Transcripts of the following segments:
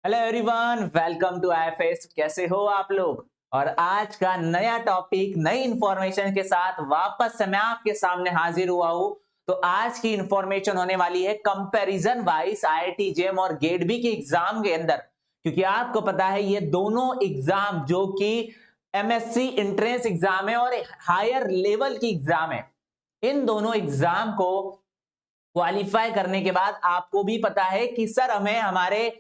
Hello everyone, welcome to IFS. कैसे हो आप लोग? और आज का नया टॉपिक नई इंफॉर्मेशन के साथ वापस से मैं आपके सामने हाजिर हुआ हूं। तो आज की इंफॉर्मेशन होने वाली है कंपैरिजन वाइज आईआईटी जेम और गेट बी के एग्जाम के अंदर, क्योंकि आपको पता है ये दोनों एग्जाम जो कि एमएससी एंट्रेंस एग्जाम है और हायर लेवल की एग्जाम है, इन दोनों एग्जाम को क्वालिफाई करने के बाद आपको भी पता है कि सर हमें हमारे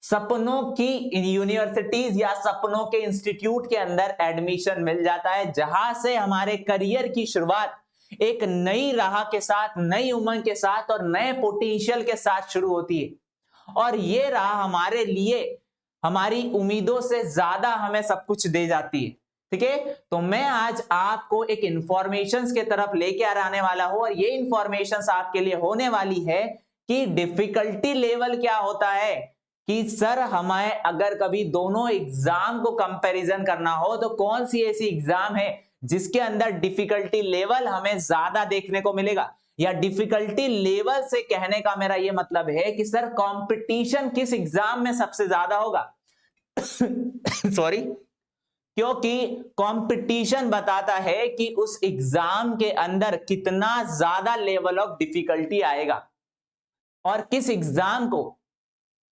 सपनों की यूनिवर्सिटीज या सपनों के इंस्टीट्यूट के अंदर एडमिशन मिल जाता है, जहां से हमारे करियर की शुरुआत एक नई राह के साथ, नई उमंग के साथ और नए पोटेंशियल के साथ शुरू होती है। और ये राह हमारे लिए हमारी उम्मीदों से ज्यादा हमें सब कुछ दे जाती है। ठीक है, तो मैं आज आपको एक इंफॉर्मेशन के तरफ लेके आने वाला हूं और ये इंफॉर्मेशन आपके लिए होने वाली है कि डिफिकल्टी लेवल क्या होता है, कि सर हमें अगर कभी दोनों एग्जाम को कंपैरिजन करना हो तो कौन सी ऐसी एग्जाम है जिसके अंदर डिफिकल्टी लेवल हमें ज्यादा देखने को मिलेगा, या डिफिकल्टी लेवल से कहने का मेरा ये मतलब है कि सर कंपटीशन किस एग्जाम में सबसे ज्यादा होगा। सॉरी, क्योंकि कंपटीशन बताता है कि उस एग्जाम के अंदर कितना ज्यादा लेवल ऑफ डिफिकल्टी आएगा और किस एग्जाम को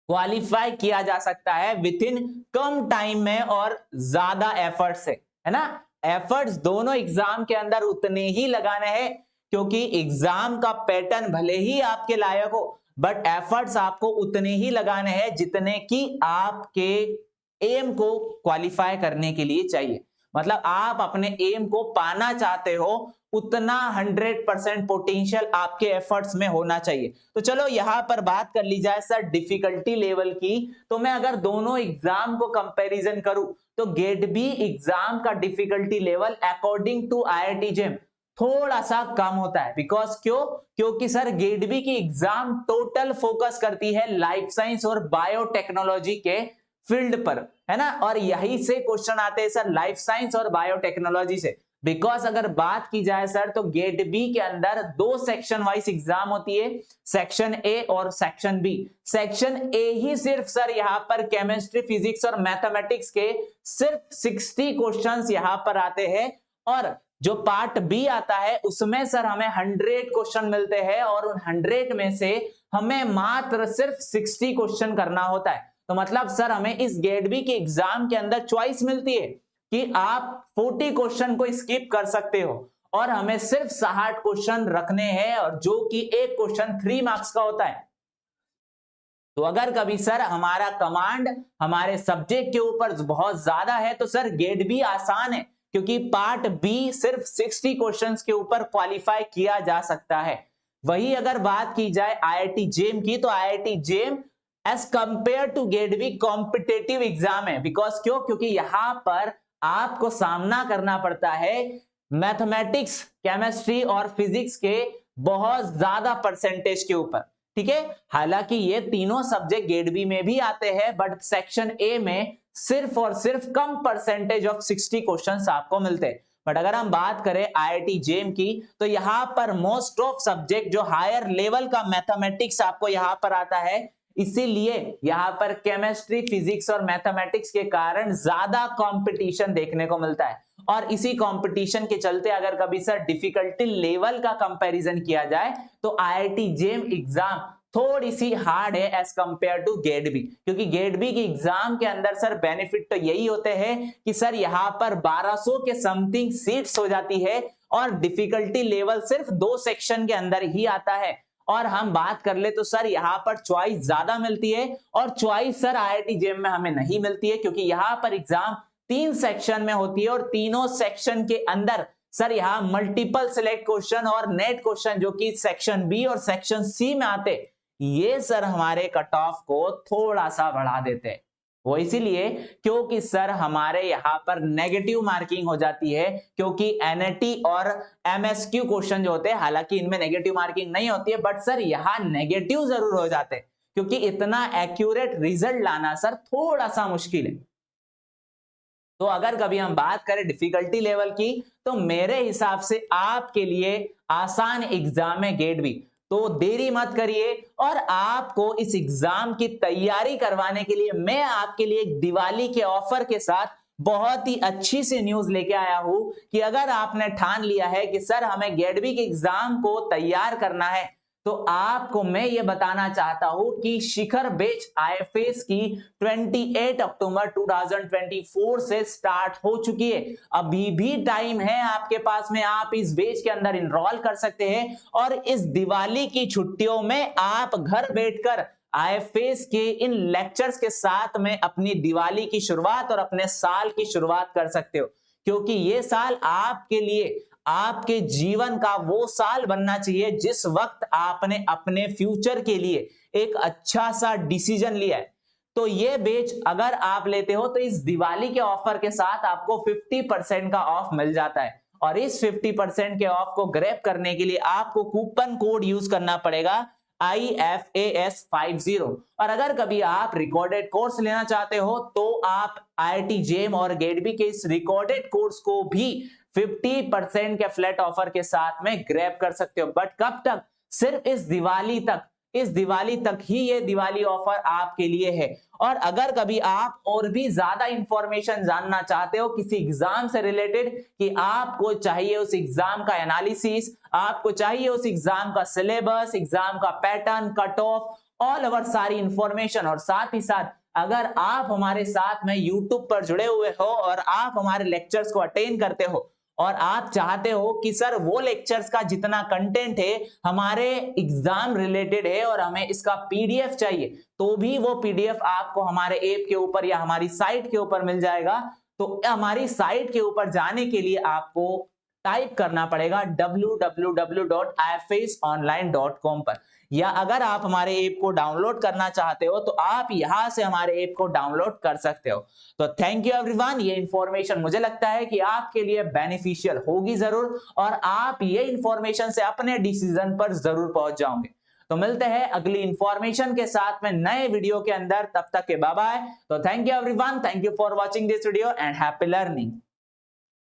क्वालिफाई किया जा सकता है विद इन कम टाइम में और ज्यादा एफर्ट से, है ना। एफर्ट्स दोनों एग्जाम के अंदर उतने ही लगाने हैं, क्योंकि एग्जाम का पैटर्न भले ही आपके लायक हो बट एफर्ट्स आपको उतने ही लगाने हैं जितने कि आपके एम को क्वालिफाई करने के लिए चाहिए। मतलब आप अपने एम को पाना चाहते हो, उतना 100% पोटेंशियल आपके एफर्ट्स में होना चाहिए। तो चलो यहां पर बात कर ली जाए सर डिफिकल्टी लेवल की। तो मैं अगर दोनों एग्जाम को कंपैरिजन करूं तो गेट बी एग्जाम का difficulty level according to IIT JAM थोड़ा सा कम होता है। बिकॉज क्योंकि सर गेट बी की एग्जाम टोटल फोकस करती है लाइफ साइंस और बायोटेक्नोलॉजी के फील्ड पर, है ना। और यही से क्वेश्चन आते हैं सर लाइफ साइंस और बायोटेक्नोलॉजी से। बिकॉज अगर बात की जाए सर तो गेट बी के अंदर दो सेक्शन वाइज एग्जाम होती है, सेक्शन ए और सेक्शन बी। सेक्शन ए ही सिर्फ सर यहाँ पर केमिस्ट्री, फिजिक्स और मैथमेटिक्स के सिर्फ 60 क्वेश्चंस यहाँ पर आते हैं, और जो पार्ट बी आता है उसमें सर हमें 100 क्वेश्चन मिलते हैं और उन 100 में से हमें मात्र सिर्फ 60 क्वेश्चन करना होता है। तो मतलब सर हमें इस गेट बी के एग्जाम के अंदर चॉइस मिलती है कि आप 40 क्वेश्चन को स्किप कर सकते हो और हमें सिर्फ 60 क्वेश्चन रखने हैं, और जो कि एक क्वेश्चन 3 मार्क्स का होता है। तो अगर कभी सर हमारा कमांड हमारे सब्जेक्ट के ऊपर बहुत ज्यादा है तो सर गेट बी आसान है, क्योंकि पार्ट बी सिर्फ 60 क्वेश्चंस के ऊपर क्वालिफाई किया जा सकता है। वही अगर बात की जाए आईआईटी जेम की, तो IIT JAM as compare to GAT B competitive exam है। बिकॉज क्योंकि यहां पर आपको सामना करना पड़ता है मैथमेटिक्स, केमिस्ट्री और फिजिक्स के बहुत ज्यादा परसेंटेज के ऊपर। ठीक है, हालांकि ये तीनों सब्जेक्ट गेट बी में भी आते हैं बट सेक्शन ए में सिर्फ और सिर्फ कम परसेंटेज ऑफ 60 क्वेश्चंस आपको मिलते हैं। बट अगर हम बात करें आईआईटी जेम की तो यहां पर मोस्ट ऑफ सब्जेक्ट जो हायर लेवल का मैथमेटिक्स आपको यहां पर आता है, इसीलिए यहां पर केमिस्ट्री, फिजिक्स और मैथमेटिक्स के कारण ज्यादा कंपटीशन देखने को मिलता है। और इसी कंपटीशन के चलते अगर कभी सर डिफिकल्टी लेवल का कंपैरिजन किया जाए तो आईआईटी जेम एग्जाम थोड़ी सी हार्ड है as compare to GAT B, क्योंकि गेट बी की एग्जाम के अंदर सर बेनिफिट तो यही होते हैं कि सर यहां पर 1200 के समथिंग सीट्स हो जाती है और डिफिकल्टी लेवल सिर्फ 2 सेक्शन के अंदर ही आता है। और हम बात कर ले तो सर यहाँ पर चॉइस ज्यादा मिलती है, और चॉइस सर आईआईटी जेम में हमें नहीं मिलती है, क्योंकि यहाँ पर एग्जाम 3 सेक्शन में होती है और तीनों सेक्शन के अंदर सर यहाँ मल्टीपल सिलेक्ट क्वेश्चन और नेट क्वेश्चन जो कि सेक्शन बी और सेक्शन सी में आते, ये सर हमारे कट ऑफ को थोड़ा सा बढ़ा देते हैं। वो इसीलिए क्योंकि सर हमारे यहां पर नेगेटिव मार्किंग हो जाती है, क्योंकि एनएटी और एमएसक्यू क्वेश्चन जो होते हैं, हालांकि इनमें नेगेटिव मार्किंग नहीं होती है बट सर यहां नेगेटिव जरूर हो जाते हैं, क्योंकि इतना एक्यूरेट रिजल्ट लाना सर थोड़ा सा मुश्किल है। तो अगर कभी हम बात करें डिफिकल्टी लेवल की तो मेरे हिसाब से आपके लिए आसान एग्जाम है गेट बी। तो देरी मत करिए। और आपको इस एग्जाम की तैयारी करवाने के लिए मैं आपके लिए एक दिवाली के ऑफर के साथ बहुत ही अच्छी सी न्यूज लेके आया हूं कि अगर आपने ठान लिया है कि सर हमें गेडवी के एग्जाम को तैयार करना है, तो आपको मैं ये बताना चाहता हूं कि शिखर बैच आईएफएस की 28 अक्टूबर 2024 से स्टार्ट हो चुकी है। अभी भी टाइम है आपके पास में, आप इस बैच के अंदर इनरोल कर सकते हैं और इस दिवाली की छुट्टियों में आप घर बैठकर आईएफएस के इन लेक्चर्स के साथ में अपनी दिवाली की शुरुआत और अपने साल की शुरुआत कर सकते हो। क्योंकि ये साल आपके लिए, आपके जीवन का वो साल बनना चाहिए जिस वक्त आपने अपने फ्यूचर के लिए एक अच्छा सा डिसीजन लिया है। तो ये बैच अगर आप लेते हो तो इस दिवाली के ऑफर के साथ आपको 50% का ऑफ मिल जाता है। और इस 50% के ऑफ को ग्रैब करने के लिए आपको कूपन कोड यूज करना पड़ेगा IFAS50। और अगर कभी आप रिकॉर्डेड कोर्स लेना चाहते हो तो आप IIT जेम और गेडबी के इस रिकॉर्डेड कोर्स को भी 50% के फ्लैट ऑफर के साथ में ग्रैब कर सकते हो। बट कब तक? सिर्फ इस दिवाली तक, इस दिवाली तक ही ये दिवाली ऑफर आपके लिए है। और अगर कभी आप और भी ज्यादा इंफॉर्मेशन जानना चाहते हो किसी एग्जाम से रिलेटेड, कि आपको चाहिए उस एग्जाम का एनालिसिस, आपको चाहिए उस एग्जाम का सिलेबस, एग्जाम का pattern, cut off, all over सारी इंफॉर्मेशन, और साथ ही साथ अगर आप हमारे साथ में यूट्यूब पर जुड़े हुए हो और आप हमारे लेक्चर्स को अटेंड करते हो और आप चाहते हो कि सर वो लेक्चर्स का जितना कंटेंट है हमारे एग्जाम रिलेटेड है और हमें इसका पीडीएफ चाहिए, तो भी वो पीडीएफ आपको हमारे ऐप के ऊपर या हमारी साइट के ऊपर मिल जाएगा। तो हमारी साइट के ऊपर जाने के लिए आपको टाइप करना पड़ेगा www.ifasonline.com पर, या अगर आप हमारे ऐप को डाउनलोड करना चाहते हो तो आप यहां से हमारे ऐप को डाउनलोड कर सकते हो। तो थैंक यू एवरीवन। ये इंफॉर्मेशन मुझे लगता है कि आपके लिए बेनिफिशियल होगी जरूर और आप ये इंफॉर्मेशन से अपने डिसीजन पर जरूर पहुंच जाओगे। तो मिलते हैं अगली इंफॉर्मेशन के साथ में नए वीडियो के अंदर, तब तक के बाय बाय। तो thank you everyone, thank you for watching this video and happy learning.